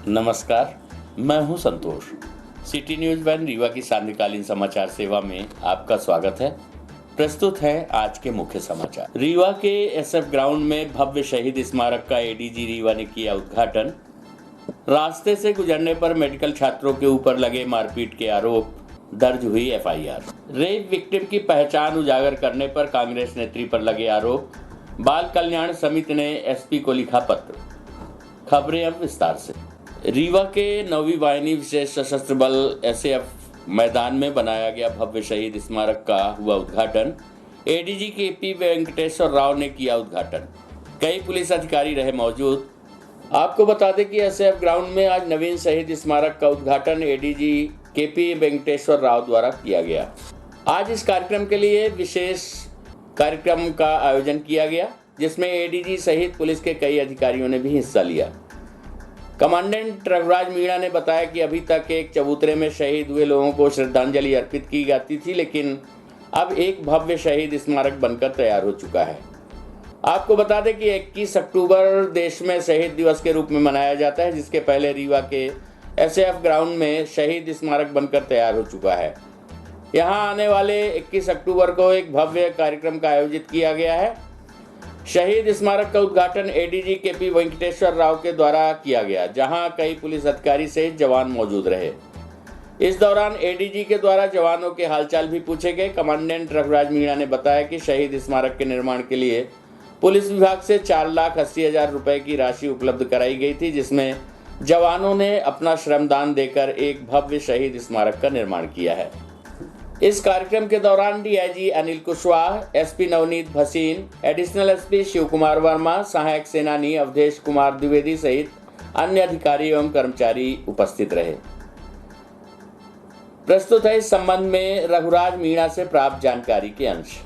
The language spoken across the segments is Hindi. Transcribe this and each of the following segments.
नमस्कार, मैं हूं संतोष। सिटी न्यूज़ वन रीवा की सांध्यकालीन समाचार सेवा में आपका स्वागत है। प्रस्तुत है आज के मुख्य समाचार। रीवा के एसएफ ग्राउंड में भव्य शहीद स्मारक का एडीजी रीवा ने किया उद्घाटन। रास्ते से गुजरने पर मेडिकल छात्रों के ऊपर लगे मारपीट के आरोप, दर्ज हुई एफआईआर। रेप विक्टिम की पहचान उजागर करने पर कांग्रेस नेत्री पर लगे आरोप, बाल कल्याण समिति ने एसपी को लिखा पत्र। खबरें अब विस्तार से। रीवा के 9वीं वाहिनी विशेष सशस्त्र बल एसएफ मैदान में बनाया गया भव्य शहीद स्मारक का हुआ उद्घाटन। एडीजी केपी वेंकटेश्वर राव ने किया उद्घाटन। कई पुलिस अधिकारी रहे मौजूद। आपको बता दें कि एसएफ ग्राउंड में आज नवीन शहीद स्मारक का उद्घाटन एडीजी केपी वेंकटेश्वर राव द्वारा किया गया। आज इस कार्यक्रम के लिए विशेष कार्यक्रम का आयोजन किया गया, जिसमें एडीजी सहित पुलिस के कई अधिकारियों ने भी हिस्सा लिया। कमांडेंट रघुराज मीणा ने बताया कि अभी तक एक चबूतरे में शहीद हुए लोगों को श्रद्धांजलि अर्पित की जाती थी, लेकिन अब एक भव्य शहीद स्मारक बनकर तैयार हो चुका है। आपको बता दें कि 21 अक्टूबर देश में शहीद दिवस के रूप में मनाया जाता है, जिसके पहले रीवा के एसएफ ग्राउंड में शहीद स्मारक बनकर तैयार हो चुका है। यहां आने वाले 21 अक्टूबर को एक भव्य कार्यक्रम का आयोजित किया गया है। शहीद स्मारक का उद्घाटन एडीजी केपी वेंकटेश्वर राव के द्वारा किया गया, जहां कई पुलिस अधिकारी सहित जवान मौजूद रहे। इस दौरान एडीजी के द्वारा जवानों के हालचाल भी पूछे गए। कमांडेंट रघुराज मीणा ने बताया कि शहीद स्मारक के निर्माण के लिए पुलिस विभाग से 4,80,000 रुपए की राशि उपलब्ध कराई गई थी, जिसमें जवानों ने अपना श्रमदान देकर एक भव्य शहीद स्मारक का निर्माण किया है। इस कार्यक्रम के दौरान DIG Anil Kushwaha, SP Navneet Bhasin, additional SP Shiv Kumar Verma, सहायक सेनानी अवधेश कुमार द्विवेदी सहित अन्य अधिकारी एवं कर्मचारी उपस्थित रहे। प्रस्तुत है इस संबंध में रघुराज मीणा से प्राप्त जानकारी के अंश।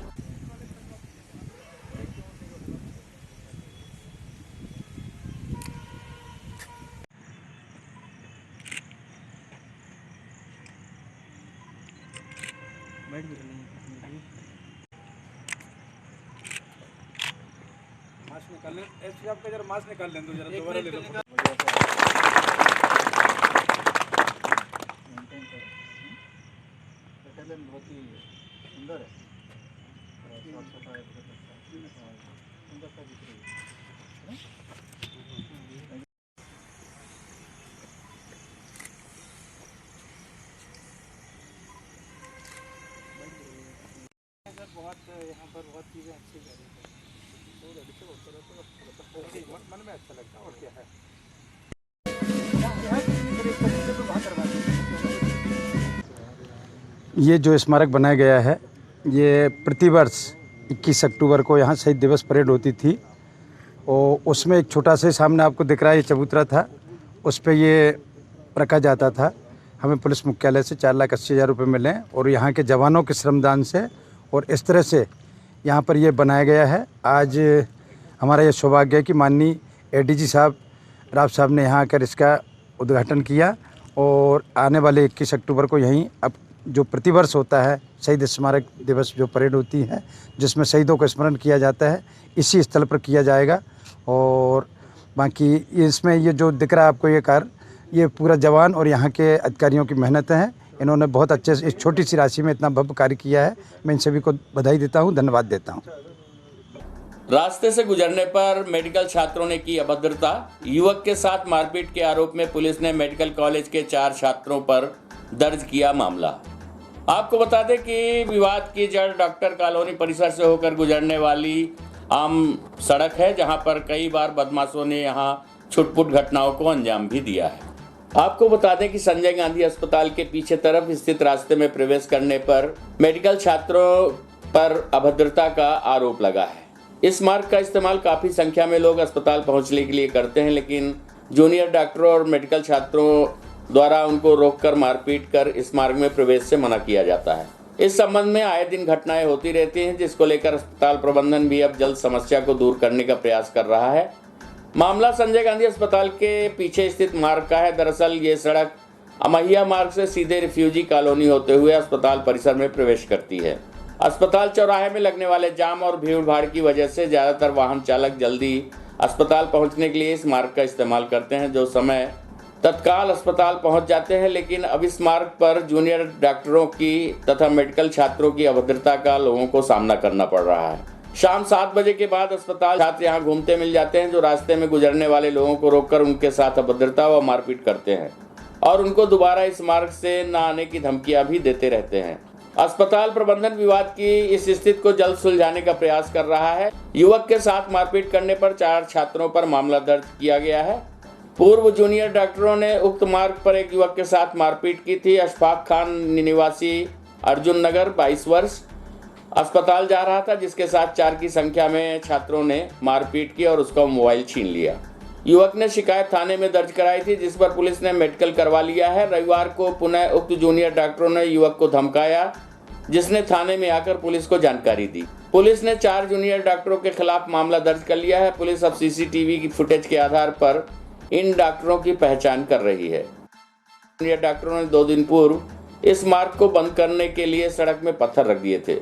मास्क निकाल लें, एसपी आपका जरा मास्क निकाल लें, तो जरा दोबारा ले लो। बहुत ही सुंदर है, सुंदरता दिख रही है। बहुत यहाँ पर बहुत चीज़ें अच्छी कर रही है, मन में अच्छा लगता है। और क्या है, ये जो स्मारक बनाया गया है, ये प्रतिवर्ष 21 अक्टूबर को यहाँ शहीद दिवस परेड होती थी और उसमें एक छोटा सा सामने आपको दिख रहा है, ये चबूतरा था, उस पर ये रखा जाता था। हमें पुलिस मुख्यालय से 4,80,000 रुपये मिले और यहाँ के जवानों के श्रमदान से, और इस तरह से यहाँ पर ये बनाया गया है। आज हमारा ये सौभाग्य है कि माननीय एडीजी साहब राव साहब ने यहाँ आकर इसका उद्घाटन किया और आने वाले 21 अक्टूबर को यहीं अब जो प्रतिवर्ष होता है शहीद स्मारक दिवस जो परेड होती है, जिसमें शहीदों को स्मरण किया जाता है, इसी स्थल पर किया जाएगा। और बाकी इसमें ये जो दिख रहा है आपको ये कार, ये पूरा जवान और यहाँ के अधिकारियों की मेहनत है। इन्होंने बहुत अच्छे से इस छोटी सी राशि में इतना भव्य कार्य किया है। मैं इन सभी को बधाई देता हूँ, धन्यवाद देता हूँ। रास्ते से गुजरने पर मेडिकल छात्रों ने की अभद्रता। युवक के साथ मारपीट के आरोप में पुलिस ने मेडिकल कॉलेज के 4 छात्रों पर दर्ज किया मामला। आपको बता दें कि विवाद की जड़ डॉक्टर कॉलोनी परिसर से होकर गुजरने वाली आम सड़क है, जहां पर कई बार बदमाशों ने यहां छुटपुट घटनाओं को अंजाम भी दिया है। आपको बता दें कि संजय गांधी अस्पताल के पीछे तरफ स्थित रास्ते में प्रवेश करने पर मेडिकल छात्रों पर अभद्रता का आरोप लगा है। इस मार्ग का इस्तेमाल काफ़ी संख्या में लोग अस्पताल पहुंचने के लिए करते हैं, लेकिन जूनियर डॉक्टरों और मेडिकल छात्रों द्वारा उनको रोककर मारपीट कर इस मार्ग में प्रवेश से मना किया जाता है। इस संबंध में आए दिन घटनाएं होती रहती हैं, जिसको लेकर अस्पताल प्रबंधन भी अब जल्द समस्या को दूर करने का प्रयास कर रहा है। मामला संजय गांधी अस्पताल के पीछे स्थित मार्ग का है। दरअसल ये सड़क अमहिया मार्ग से सीधे रिफ्यूजी कॉलोनी होते हुए अस्पताल परिसर में प्रवेश करती है। अस्पताल चौराहे में लगने वाले जाम और भीड़ भाड़ की वजह से ज़्यादातर वाहन चालक जल्दी अस्पताल पहुंचने के लिए इस मार्ग का इस्तेमाल करते हैं, जो समय तत्काल अस्पताल पहुंच जाते हैं, लेकिन अब इस मार्ग पर जूनियर डॉक्टरों की तथा मेडिकल छात्रों की अभद्रता का लोगों को सामना करना पड़ रहा है। शाम 7 बजे के बाद अस्पताल छात्र यहां घूमते मिल जाते हैं, जो रास्ते में गुजरने वाले लोगों को रोककर उनके साथ अभद्रता व मारपीट करते हैं और उनको दोबारा इस मार्ग से न आने की धमकियां भी देते रहते हैं। अस्पताल प्रबंधन विवाद की इस स्थिति को जल्द सुलझाने का प्रयास कर रहा है। युवक के साथ मारपीट करने पर 4 छात्रों पर मामला दर्ज किया गया है। पूर्व जूनियर डॉक्टरों ने उक्त मार्ग पर एक युवक के साथ मारपीट की थी। अशफाक खान निवासी अर्जुन नगर 22 वर्ष अस्पताल जा रहा था, जिसके साथ 4 की संख्या में छात्रों ने मारपीट की और उसका मोबाइल छीन लिया। युवक ने शिकायत थाने में दर्ज कराई थी, जिस पर पुलिस ने मेडिकल करवा लिया है। रविवार को पुनः उक्त जूनियर डॉक्टरों ने युवक को धमकाया, जिसने थाने में आकर पुलिस को जानकारी दी। पुलिस ने 4 जूनियर डॉक्टरों के खिलाफ मामला दर्ज कर लिया है। पुलिस अब सीसीटीवी की फुटेज के आधार पर इन डॉक्टरों की पहचान कर रही है। जूनियर डॉक्टरों ने 2 दिन पूर्व इस मार्ग को बंद करने के लिए सड़क में पत्थर रख दिए थे,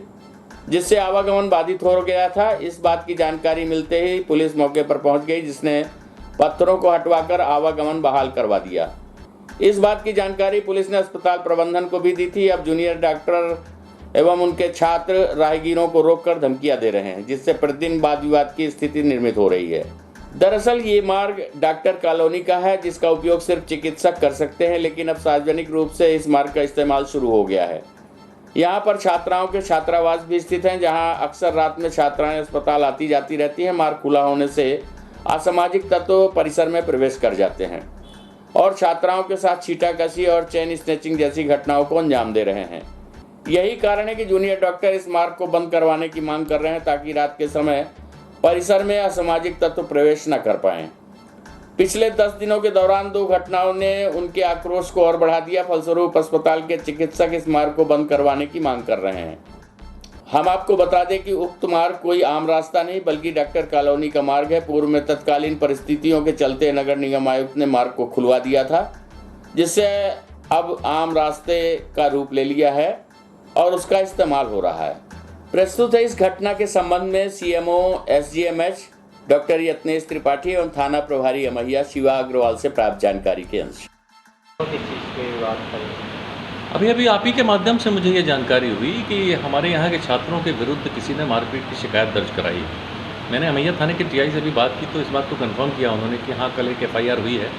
जिससे आवागमन बाधित हो गया था। इस बात की जानकारी मिलते ही पुलिस मौके पर पहुंच गई, जिसने पत्थरों को हटवाकर आवागमन बहाल करवा दिया। इस बात की जानकारी पुलिस ने अस्पताल प्रबंधन को भी दी थी। अब जूनियर डॉक्टर एवं उनके छात्र राहगीरों को रोककर धमकियां दे रहे हैं, जिससे प्रतिदिन वाद विवाद की स्थिति निर्मित हो रही है। दरअसल ये मार्ग डॉक्टर कॉलोनी का है, जिसका उपयोग सिर्फ चिकित्सक कर सकते हैं, लेकिन अब सार्वजनिक रूप से इस मार्ग का इस्तेमाल शुरू हो गया है। यहाँ पर छात्राओं के छात्रावास भी स्थित हैं, जहाँ अक्सर रात में छात्राएं अस्पताल आती जाती रहती हैं। मार्ग खुला होने से असामाजिक तत्व परिसर में प्रवेश कर जाते हैं और छात्राओं के साथ छींटाकशी और चेन स्नैचिंग जैसी घटनाओं को अंजाम दे रहे हैं। यही कारण है कि जूनियर डॉक्टर इस मार्ग को बंद करवाने की मांग कर रहे हैं, ताकि रात के समय परिसर में असामाजिक तत्व प्रवेश न कर पाएं। पिछले 10 दिनों के दौरान 2 घटनाओं ने उनके आक्रोश को और बढ़ा दिया। फलस्वरूप अस्पताल के चिकित्सक इस मार्ग को बंद करवाने की मांग कर रहे हैं। हम आपको बता दें कि उक्त मार्ग कोई आम रास्ता नहीं, बल्कि डॉक्टर कॉलोनी का मार्ग है। पूर्व में तत्कालीन परिस्थितियों के चलते नगर निगम आयुक्त ने मार्ग को खुलवा दिया था, जिससे अब आम रास्ते का रूप ले लिया है और उसका इस्तेमाल हो रहा है। प्रस्तुत है इस घटना के संबंध में सीएमओ एसजीएमएच डॉक्टर यत्नेश त्रिपाठी एवं थाना प्रभारी अमैया शिवा अग्रवाल से प्राप्त जानकारी के अंश। अभी आप ही के माध्यम से मुझे ये जानकारी हुई कि हमारे यहाँ के छात्रों के विरुद्ध किसी ने मारपीट की शिकायत दर्ज कराई है। मैंने अमैया थाने के टीआई से भी बात की, तो इस बात को कंफर्म किया उन्होंने कि हाँ, कल एक एफआईआर हुई है,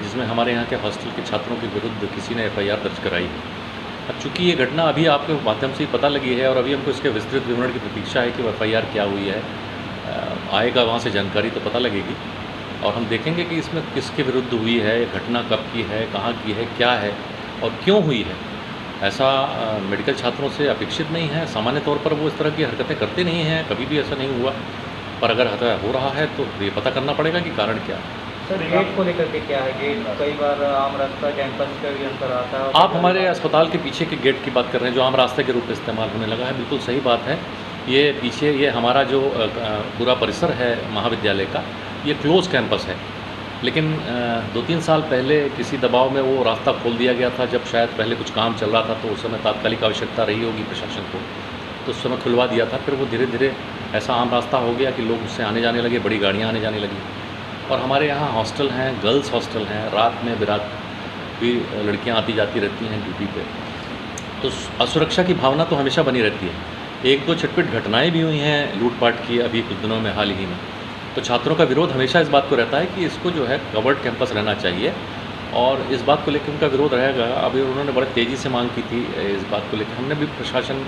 जिसमें हमारे यहाँ के हॉस्टल के छात्रों के विरुद्ध किसी ने एफआईआर दर्ज कराई है। अब चूँकि ये घटना अभी आपके माध्यम से ही पता लगी है और अभी हमको इसके विस्तृत विवरण की प्रतीक्षा है कि वो एफआईआर क्या हुई है, आएगा वहाँ से जानकारी तो पता लगेगी और हम देखेंगे कि इसमें किसके विरुद्ध हुई है, घटना कब की है, कहाँ की है, क्या है और क्यों हुई है। ऐसा मेडिकल छात्रों से अपेक्षित नहीं है। सामान्य तौर पर वो इस तरह की हरकतें करते नहीं हैं, कभी भी ऐसा नहीं हुआ, पर अगर हो रहा है तो ये पता करना पड़ेगा कि कारण क्या है। सर, गेट को लेकर के क्या है? गेट कई बार आम रास्ता कैंपस का भी अंतर आता है। आप हमारे अस्पताल के पीछे के गेट की बात कर रहे हैं, जो आम रास्ते के रूप में इस्तेमाल होने लगा है। बिल्कुल सही बात है। ये पीछे ये हमारा जो पूरा परिसर है महाविद्यालय का, ये क्लोज कैंपस है, लेकिन 2-3 साल पहले किसी दबाव में वो रास्ता खोल दिया गया था। जब शायद पहले कुछ काम चल रहा था, तो उस समय तात्कालिक आवश्यकता रही होगी प्रशासन को, तो उस समय खुलवा दिया था। फिर वो धीरे धीरे ऐसा आम रास्ता हो गया कि लोग उससे आने जाने लगे, बड़ी गाड़ियाँ आने जाने लगी। और हमारे यहाँ हॉस्टल हैं, गर्ल्स हॉस्टल हैं, रात में बिरात भी लड़कियाँ आती जाती रहती हैं ड्यूटी पे, तो असुरक्षा की भावना तो हमेशा बनी रहती है। 1-2 छिटपिट घटनाएं भी हुई हैं लूटपाट की अभी कुछ दिनों में, हाल ही में। तो छात्रों का विरोध हमेशा इस बात को रहता है कि इसको जो है कवर्ड कैंपस रहना चाहिए, और इस बात को लेकर उनका विरोध रहेगा। अभी उन्होंने बड़े तेज़ी से मांग की थी इस बात को लेकर। हमने भी प्रशासन,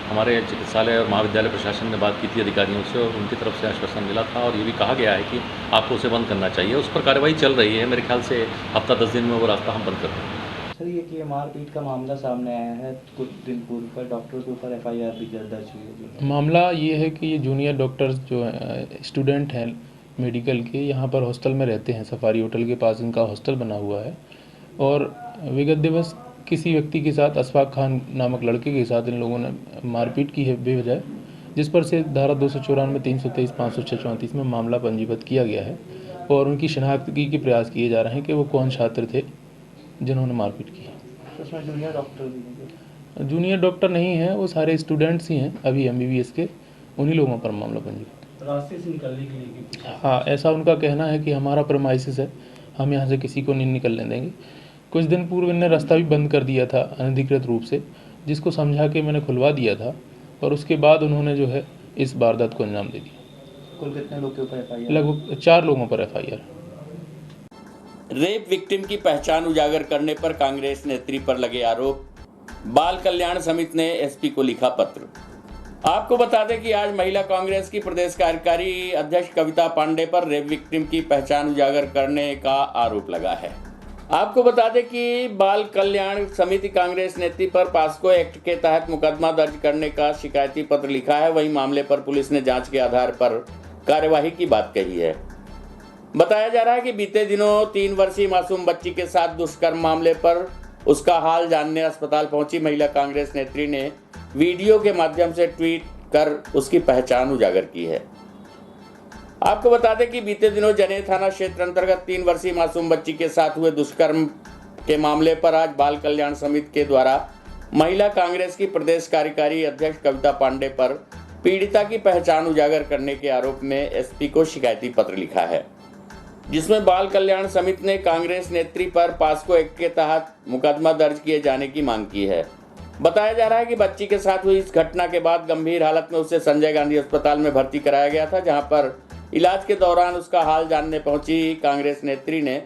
हमारे चिकित्सालय और महाविद्यालय प्रशासन ने बात की थी अधिकारियों से, और उनकी तरफ से आश्वासन मिला था और ये भी कहा गया है कि आपको उसे बंद करना चाहिए। उस पर कार्रवाई चल रही है। मेरे ख्याल से हफ्ता 10 दिन में वो रास्ता हम बंद कर देंगे। सर, ये कि मारपीट का मामला सामने आया है, कुछ दिन पूर्व पर डॉक्टर के ऊपर एफआईआर भी दर्ज हुई है। मामला ये है कि ये जूनियर डॉक्टर्स जो स्टूडेंट हैं मेडिकल के, यहाँ पर हॉस्टल में रहते हैं। सफारी होटल के पास इनका हॉस्टल बना हुआ है, और विगत दिवस किसी व्यक्ति के साथ, अशफाक खान नामक लड़के के साथ इन लोगों ने मारपीट की है बेवजह, जिस पर से धारा 294, 323, 506, 34 में मामला पंजीबद्ध किया गया है, और उनकी शनाख्त के प्रयास किए जा रहे हैं कि वो कौन छात्र थे जिन्होंने मारपीट की है। उसमें जूनियर डॉक्टर भी हैं? जूनियर डॉक्टर नहीं है, वो सारे स्टूडेंट्स ही हैं अभी MBBS के, उन्हीं लोगों पर मामला पंजीबद्ध। रास्ते से निकलने के लिए? हाँ, ऐसा उनका कहना है कि हमारा प्रेमाइसिस है, हम यहाँ से किसी को नहीं निकलने देंगे। कुछ दिन पूर्व इन्होंने रास्ता भी बंद कर दिया था अनधिकृत रूप से, जिसको समझा के मैंने खुलवा दिया था, और उसके बाद उन्होंने जो है इस वारदात को अंजाम दे दिया। कुल कितने लोग के ऊपर एफआईआर? लगभग 4 लोगों पर एफआईआर। रेप विक्टिम की पहचान उजागर करने पर कांग्रेस नेत्री पर लगे आरोप। बाल कल्याण समिति ने एसपी को लिखा पत्र। आपको बता दें कि आज महिला कांग्रेस की प्रदेश कार्यकारी अध्यक्ष कविता पांडे पर रेप विक्टिम की पहचान उजागर करने का आरोप लगा है। आपको बता दें कि बाल कल्याण समिति कांग्रेस नेत्री पर पास्को एक्ट के तहत मुकदमा दर्ज करने का शिकायती पत्र लिखा है। वहीं मामले पर पुलिस ने जांच के आधार पर कार्यवाही की बात कही है। बताया जा रहा है कि बीते दिनों 3 वर्षीय मासूम बच्ची के साथ दुष्कर्म मामले पर उसका हाल जानने अस्पताल पहुंची महिला कांग्रेस नेत्री ने वीडियो के माध्यम से ट्वीट कर उसकी पहचान उजागर की है। आपको बता दें कि बीते दिनों जनेह थाना क्षेत्र अंतर्गत 3 वर्षीय मासूम बच्ची के साथ हुए दुष्कर्म के मामले पर आज बाल कल्याण समिति के द्वारा महिला कांग्रेस की प्रदेश कार्यकारी अध्यक्ष कविता पांडे पर पीड़िता की पहचान उजागर करने के आरोप में एसपी को शिकायती पत्र लिखा है, जिसमें बाल कल्याण समिति ने कांग्रेस नेत्री पर पास्को एक्ट के तहत मुकदमा दर्ज किए जाने की मांग की है। बताया जा रहा है कि बच्ची के साथ हुई इस घटना के बाद गंभीर हालत में उसे संजय गांधी अस्पताल में भर्ती कराया गया था, जहां पर इलाज के दौरान उसका हाल जानने पहुंची कांग्रेस नेत्री ने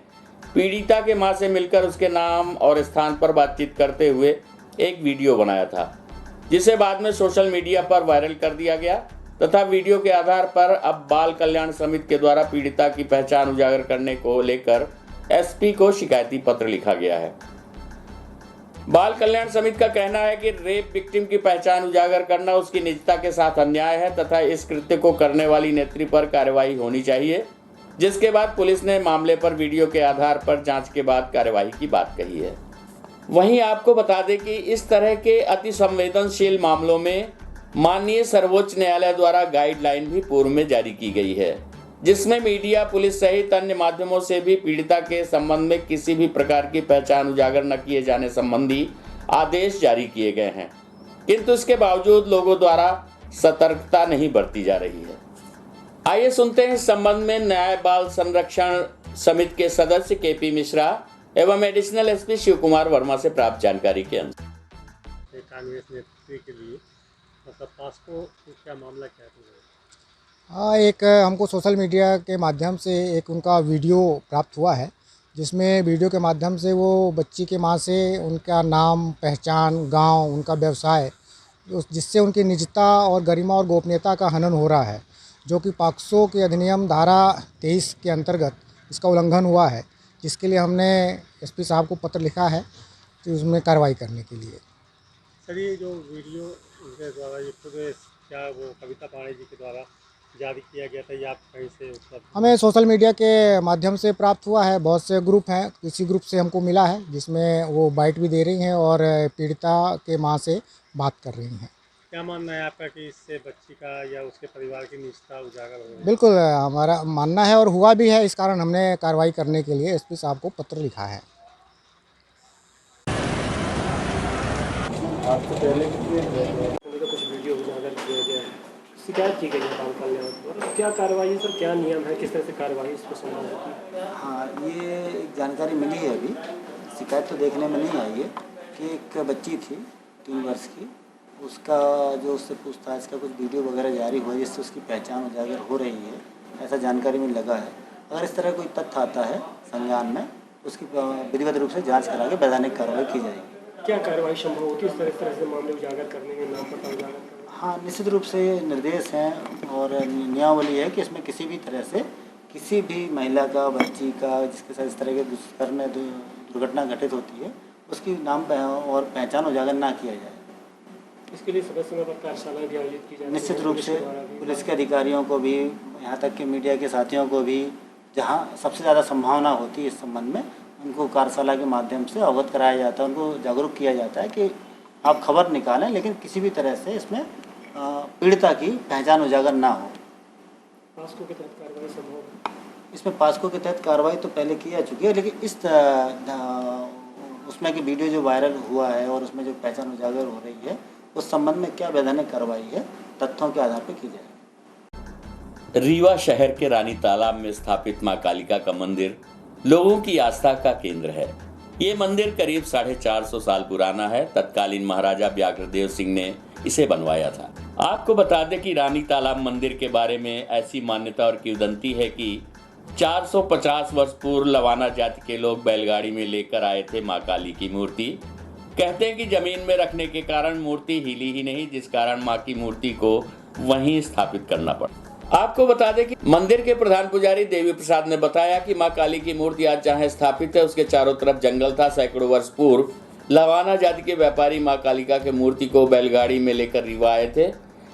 पीड़िता के मां से मिलकर उसके नाम और स्थान पर बातचीत करते हुए एक वीडियो बनाया था, जिसे बाद में सोशल मीडिया पर वायरल कर दिया गया तथा वीडियो के आधार पर अब बाल कल्याण समिति के द्वारा पीड़िता की पहचान उजागर करने को लेकर एसपी को शिकायती पत्र लिखा गया है। बाल कल्याण समिति का कहना है कि रेप विक्टिम की पहचान उजागर करना उसकी निजता के साथ अन्याय है तथा इस कृत्य को करने वाली नेत्री पर कार्रवाई होनी चाहिए, जिसके बाद पुलिस ने मामले पर वीडियो के आधार पर जांच के बाद कार्रवाई की बात कही है। वहीं आपको बता दें कि इस तरह के अति संवेदनशील मामलों में माननीय सर्वोच्च न्यायालय द्वारा गाइडलाइन भी पूर्व में जारी की गई है, जिसमें मीडिया, पुलिस सहित अन्य माध्यमों से भी पीड़िता के संबंध में किसी भी प्रकार की पहचान उजागर न किए जाने संबंधी आदेश जारी किए गए हैं, किंतु इसके बावजूद लोगों द्वारा सतर्कता नहीं बरती जा रही है। आइए सुनते हैं इस संबंध में न्याय बाल संरक्षण समिति के सदस्य केपी मिश्रा एवं एडिशनल एसपी शिव कुमार वर्मा से प्राप्त जानकारी के अनुसार। कांग्रेस नेतृत्व के लिए मतलब पास्को क्या मामला क्या है? हाँ, एक हमको सोशल मीडिया के माध्यम से एक उनका वीडियो प्राप्त हुआ है, जिसमें वीडियो के माध्यम से वो बच्ची के मां से उनका नाम, पहचान, गांव, उनका व्यवसाय, जिससे उनकी निजता और गरिमा और गोपनीयता का हनन हो रहा है, जो कि पॉक्सो के अधिनियम धारा 23 के अंतर्गत इसका उल्लंघन हुआ है, जिसके लिए हमने एसपी साहब को पत्र लिखा है कि उसमें कार्रवाई करने के लिए। सर, ये जो वीडियो उनके द्वारा ये खुद क्या वो कविता पांडे जी के द्वारा जारी किया गया था या आप कहीं से उपलब्ध? हमें सोशल मीडिया के माध्यम से प्राप्त हुआ है। बहुत से ग्रुप हैं, किसी ग्रुप से हमको मिला है, जिसमें वो बाइट भी दे रही हैं और पीड़िता के मां से बात कर रही हैं। क्या मानना है आपका कि इससे बच्ची का या उसके परिवार की निजता उजागर हो रही है? बिल्कुल हमारा मानना है और हुआ भी है। इस कारण हमने कार्रवाई करने के लिए एसपी साहब को पत्र लिखा है। आपसे पहले कुछ वीडियो उजागर किया गया है, शिकायत की गई है बाल कल्याण पर, क्या कार्रवाई है सर, क्या नियम है, किस तरह से कार्रवाई इसको संभालना? हाँ, ये एक जानकारी मिली है अभी, शिकायत तो देखने में नहीं आई है कि एक बच्ची थी 3 वर्ष की, उसका जो उससे पूछताछ का कुछ वीडियो वगैरह जारी हुआ जिससे उसकी पहचान उजागर हो रही है, ऐसा जानकारी में लगा है। अगर इस तरह कोई तथ्य आता है संज्ञान में, उसकी विधिवत रूप से जाँच करा के वैधानिक कार्रवाई की जाएगी। क्या कार्रवाई संभव होती है इस तरह से मामले उजागर करने के नाम पर उजागर? हाँ, निश्चित रूप से निर्देश हैं और नियमावली है कि इसमें किसी भी तरह से किसी भी महिला का, बच्ची का जिसके साथ इस तरह के दुष्कर्म दुर्घटना घटित होती है, उसकी नाम और पहचान उजागर ना किया जाए। इसके लिए सदस्यों पर कार्यशाला भी आयोजित की जाए। निश्चित रूप से पुलिस के अधिकारियों को भी, यहाँ तक कि मीडिया के साथियों को भी, जहाँ सबसे ज़्यादा संभावना होती है इस संबंध में, उनको कार्यशाला के माध्यम से अवगत कराया जाता है, उनको जागरूक किया जाता है कि आप खबर निकालें लेकिन किसी भी तरह से इसमें पीड़िता की पहचान उजागर ना हो। पास्को के तहत कार्रवाई संभव है? इसमें पास्को के तहत कार्रवाई तो पहले की जा चुकी है, लेकिन इस उसमें की वीडियो जो वायरल हुआ है और उसमें जो पहचान उजागर हो रही है, उस संबंध में क्या वैधानिक कार्रवाई है, तथ्यों के आधार पर की जाएगी। रीवा शहर के रानी तालाब में स्थापित मां कालिका का मंदिर लोगों की आस्था का केंद्र है। ये मंदिर करीब 450 साल पुराना है। तत्कालीन महाराजा व्याघ्रदेव सिंह ने इसे बनवाया था। आपको बता दें कि रानी तालाब मंदिर के बारे में ऐसी मान्यता और किंवदंती है कि 450 वर्ष पूर्व लवाना जाति के लोग बैलगाड़ी में लेकर आए थे मां काली की मूर्ति। कहते हैं कि जमीन में रखने के कारण मूर्ति हिली ही नहीं, जिस कारण मां की मूर्ति को वहीं स्थापित करना पड़ा। आपको बता दें कि मंदिर के प्रधान पुजारी देवी प्रसाद ने बताया कि मां काली की मूर्ति आज जहां स्थापित है उसके चारों तरफ जंगल था। सैकड़ों वर्ष पूर्व लवाना जाति के व्यापारी मां कालिका के मूर्ति को बैलगाड़ी में लेकर रीवा आए थे।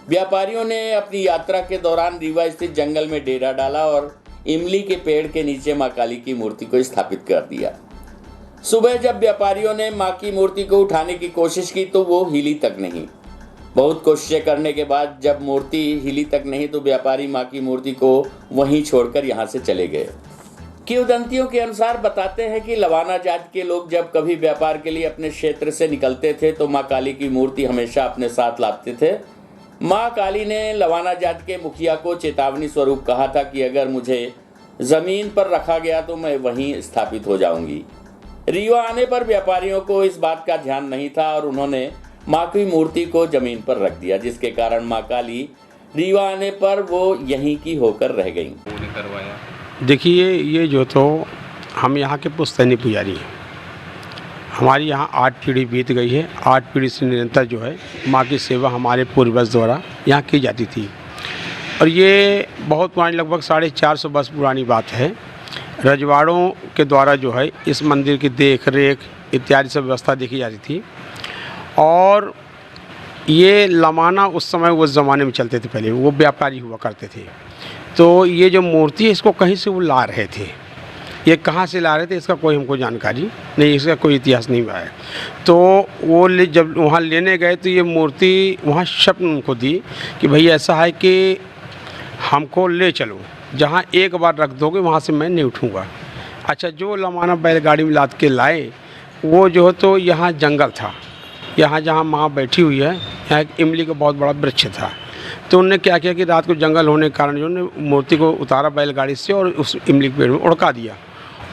व्यापारियों ने अपनी यात्रा के दौरान रीवा स्थित जंगल में डेरा डाला और इमली के पेड़ के नीचे मां काली की मूर्ति को स्थापित कर दिया। सुबह जब व्यापारियों ने मां की मूर्ति को उठाने की कोशिश की तो वो हिली तक नहीं। बहुत कोशिशें करने के बाद जब मूर्ति हिली तक नहीं तो व्यापारी मां की मूर्ति को वहीं छोड़कर यहां से चले गए। किंवदंतियों के अनुसार बताते हैं कि लवाना जाति के लोग जब कभी व्यापार के लिए अपने क्षेत्र से निकलते थे तो मां काली की मूर्ति हमेशा अपने साथ लाते थे। मां काली ने लवाना जाति के मुखिया को चेतावनी स्वरूप कहा था कि अगर मुझे जमीन पर रखा गया तो मैं वहीं स्थापित हो जाऊंगी। रीवा आने पर व्यापारियों को इस बात का ध्यान नहीं था और उन्होंने मां की मूर्ति को जमीन पर रख दिया, जिसके कारण मां काली रीवा आने पर वो यहीं की होकर रह गईं। देखिए, ये जो तो हम यहाँ के पुश्तैनी पुजारी हैं। हमारी यहाँ 8 पीढ़ी बीत गई है। 8 पीढ़ी से निरंतर जो है माँ की सेवा हमारे पूर्वज द्वारा यहाँ की जाती थी और ये बहुत पुरानी, लगभग 450 वर्ष पुरानी बात है। रजवाड़ों के द्वारा जो है इस मंदिर की देख रेख इत्यादि सब व्यवस्था देखी जाती थी और ये लमाना उस ज़माने में चलते थे। पहले वो व्यापारी हुआ करते थे। तो ये जो मूर्ति है इसको कहीं से वो ला रहे थे। ये कहाँ से ला रहे थे इसका कोई हमको जानकारी नहीं, इसका कोई इतिहास नहीं है। तो वो जब वहाँ लेने गए तो ये मूर्ति वहाँ स्वप्न उनको दी कि भई ऐसा है कि हमको ले चलो, जहाँ एक बार रख दोगे वहाँ से मैं नहीं उठूँगा। अच्छा, जो लमाना बैलगाड़ी में लाद के लाए वो जो है तो यहाँ जंगल था, यहाँ जहाँ माँ बैठी हुई है यहाँ एक इमली का बहुत बड़ा वृक्ष था। तो उन्होंने क्या किया कि रात को जंगल होने के कारण जो उन्होंने मूर्ति को उतारा बैलगाड़ी से और उस इमली के पेड़ में उड़का दिया।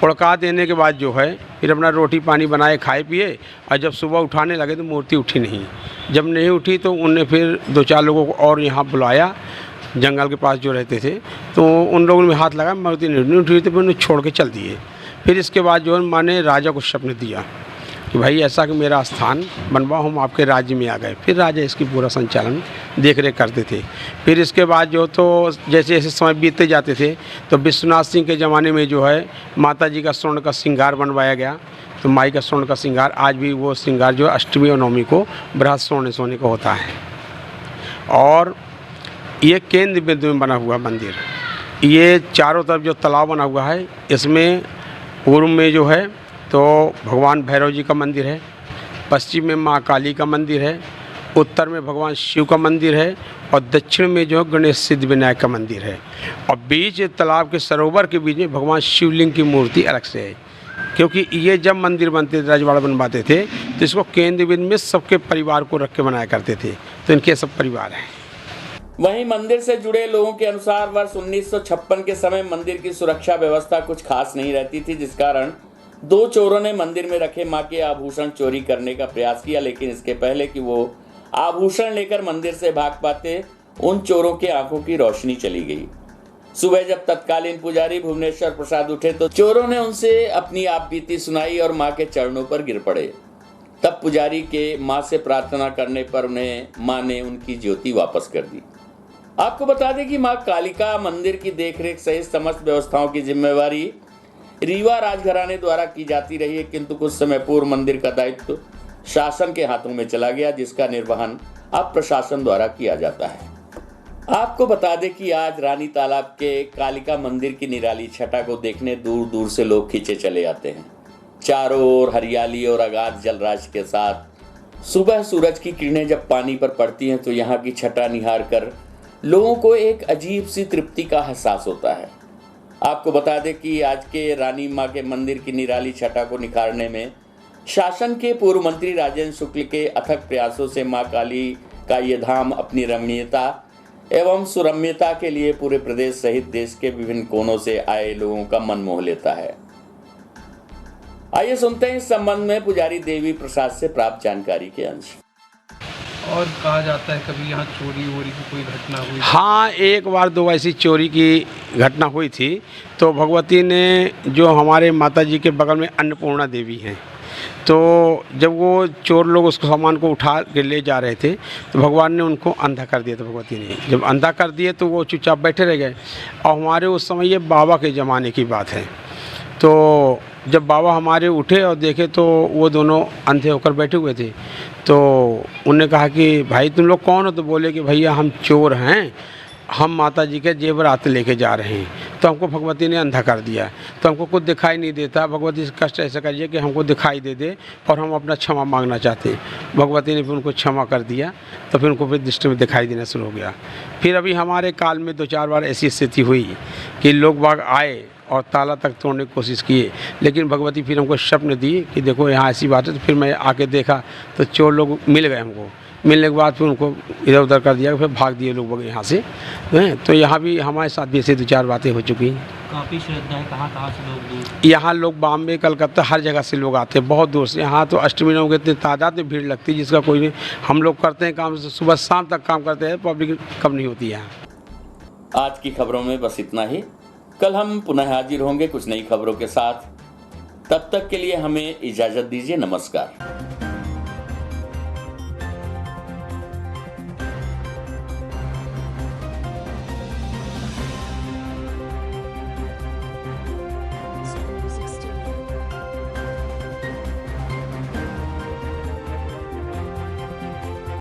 उड़का देने के बाद जो है फिर अपना रोटी पानी बनाए खाए पिए और जब सुबह उठाने लगे तो मूर्ति उठी नहीं। जब नहीं उठी तो उनने फिर 2-4 लोगों को और यहाँ बुलाया, जंगल के पास जो रहते थे, तो उन लोगों ने हाथ लगाया, मूर्ति नहीं उठी तो फिर उन्हें छोड़ के चल दिए। फिर इसके बाद जो है माँ ने राजा को स्वप्न दिया कि भाई ऐसा कि मेरा स्थान बनवाओ, हम आपके राज्य में आ गए। फिर राजा इसकी पूरा संचालन देख रेख करते थे। फिर इसके बाद जो तो जैसे जैसे समय बीतते जाते थे तो विश्वनाथ सिंह के ज़माने में जो है माता जी का स्वर्ण का श्रृंगार बनवाया गया। तो माई का स्वर्ण का श्रृंगार आज भी वो श्रृंगार जो अष्टमी और नवमी को बृहद सोने का होता है। और ये केंद्र बिंदु में बना हुआ मंदिर, ये चारों तरफ जो तालाब बना हुआ है इसमें पूर्व में जो है तो भगवान भैरव जी का मंदिर है, पश्चिम में माँ काली का मंदिर है, उत्तर में भगवान शिव का मंदिर है और दक्षिण में जो गणेश सिद्ध विनायक का मंदिर है। और बीच तालाब के सरोवर के बीच में भगवान शिवलिंग की मूर्ति अलग से है। क्योंकि ये जब मंदिर बनते थे, रजवाड़ा बनवाते थे तो इसको केंद्र बिंदु में सबके परिवार को रख के बनाया करते थे। तो इनके सब परिवार हैं। वहीं मंदिर से जुड़े लोगों के अनुसार वर्ष 1956 के समय मंदिर की सुरक्षा व्यवस्था कुछ खास नहीं रहती थी, जिस कारण 2 चोरों ने मंदिर में रखे मां के आभूषण चोरी करने का प्रयास किया। लेकिन इसके पहले कि वो आभूषण लेकर मंदिर से भाग पाते, उन चोरों के आंखों की रोशनी चली गई। सुबह जब तत्कालीन पुजारी भुवनेश्वर प्रसाद उठे तो चोरों ने उनसे अपनी आपबीती सुनाई और मां के चरणों पर गिर पड़े। तब पुजारी के मां से प्रार्थना करने पर उन्हें मां ने उनकी ज्योति वापस कर दी। आपको बता दें कि मां कालिका मंदिर की देखरेख सहित समस्त व्यवस्थाओं की जिम्मेवारी रीवा राजघराने द्वारा की जाती रही है, किंतु कुछ समय पूर्व मंदिर का दायित्व शासन के हाथों में चला गया, जिसका निर्वहन अब प्रशासन द्वारा किया जाता है। आपको बता दें कि आज रानी तालाब के कालिका मंदिर की निराली छटा को देखने दूर दूर से लोग खींचे चले आते हैं। चारों ओर हरियाली और अगाध जलराशि के साथ सुबह सूरज की किरणें जब पानी पर पड़ती हैं तो यहाँ की छटा निहार कर लोगों को एक अजीब सी तृप्ति का एहसास होता है। आपको बता दें कि आज के रानी मां के मंदिर की निराली छटा को निखारने में शासन के पूर्व मंत्री राजेंद्र शुक्ल के अथक प्रयासों से मां काली का ये धाम अपनी रमणीयता एवं सुरम्यता के लिए पूरे प्रदेश सहित देश के विभिन्न कोनों से आए लोगों का मन मोह लेता है। आइए सुनते हैं इस संबंध में पुजारी देवी प्रसाद से प्राप्त जानकारी के अंश। और कहा जाता है कभी यहाँ चोरी वोरी की कोई घटना हुई? हाँ, एक बार दो ऐसी चोरी की घटना हुई थी। तो भगवती ने जो हमारे माता जी के बगल में अन्नपूर्णा देवी हैं, तो जब वो चोर लोग उसको सामान को उठा के ले जा रहे थे तो भगवान ने उनको अंधा कर दिया। तो भगवती ने जब अंधा कर दिए तो वो चुपचाप बैठे रह गए। और हमारे उस समय ये बाबा के ज़माने की बात है। तो जब बाबा हमारे उठे और देखे तो वो दोनों अंधे होकर बैठे हुए थे। तो उन्होंने कहा कि भाई तुम लोग कौन हो? तो बोले कि भैया हम चोर हैं, हम माता जी के जेवरात लेके जा रहे हैं। तो हमको भगवती ने अंधा कर दिया, तो हमको कुछ दिखाई नहीं देता। भगवती से कष्ट ऐसा करिए कि हमको दिखाई दे दे और हम अपना क्षमा मांगना चाहते हैं। भगवती ने फिर उनको क्षमा कर दिया, तो फिर उनको फिर दृष्टि में दिखाई देना शुरू हो गया। फिर अभी हमारे काल में 2-4 बार ऐसी स्थिति हुई कि लोग बाग आए और ताला तक तोड़ने की कोशिश किए, लेकिन भगवती फिर हमको स्वप्न दी कि देखो यहाँ ऐसी बात है। तो फिर मैं आके देखा तो चोर लोग मिल गए। हमको मिलने के बाद फिर उनको इधर उधर कर दिया, फिर भाग दिए लोग यहाँ से। तो यहाँ भी हमारे साथ भी ऐसे 2-4 बातें हो चुकी हैं। काफ़ी श्रद्धा है, कहाँ से लोग दूर? यहाँ लोग बॉम्बे, कलकत्ता, हर जगह से लोग आते हैं, बहुत दूर से। यहाँ तो अष्टमी नवमी के इतनी तादाद में भीड़ लगती है जिसका कोई नहीं। हम लोग करते हैं काम, सुबह शाम तक काम करते हैं, पब्लिक कम नहीं होती है यहाँ। आज की खबरों में बस इतना ही। कल हम पुनः हाजिर होंगे कुछ नई खबरों के साथ। तब तक के लिए हमें इजाजत दीजिए। नमस्कार।